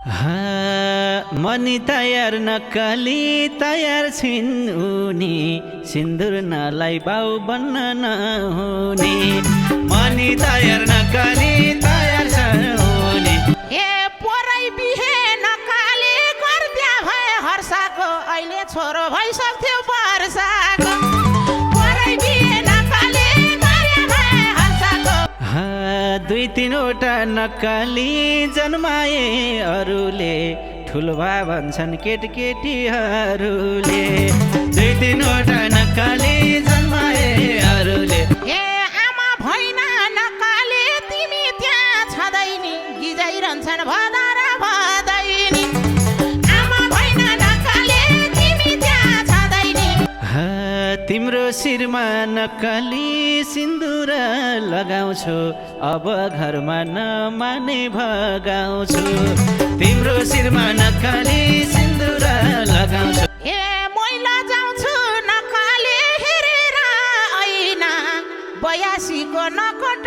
Money तयार नक्कली तयार छिन् उनी सिन्दुर नलाई बाउ बन्न नहुने। मनी तयार नक्कली तयार छन् उनी ए पोरै बिहे नकाले गर्द्या भए हर्षाको अहिले छोरो भइसक्थ्यो वर्षाको। पोरै बिहे नकाले गर्द्या भए हर्षाको। दुई तीनवटा नक्कली जन्माए अरूले ठुलबा भन्छन् केटकेटीहरूले। दुई तीनवटा नक्कली जन्माए अरूले ए आमा भैना नकाले तिमी त्यहाँ छँदैनी गिजाइरहन्छन् भदारा भदैनी। आमा भैना नकाले तिमी त्यहाँ छँदैनी। तिम्रो शिरमा नक्कली सिन्दुर लगाउँछु अब घरमा नमाने भगाउँछु। तिम्रो शिरमा नक्कली सिन्दुर लगाउँछु ए मैला जाउँछु नकाले हेरेर ऐना 82 को नकोट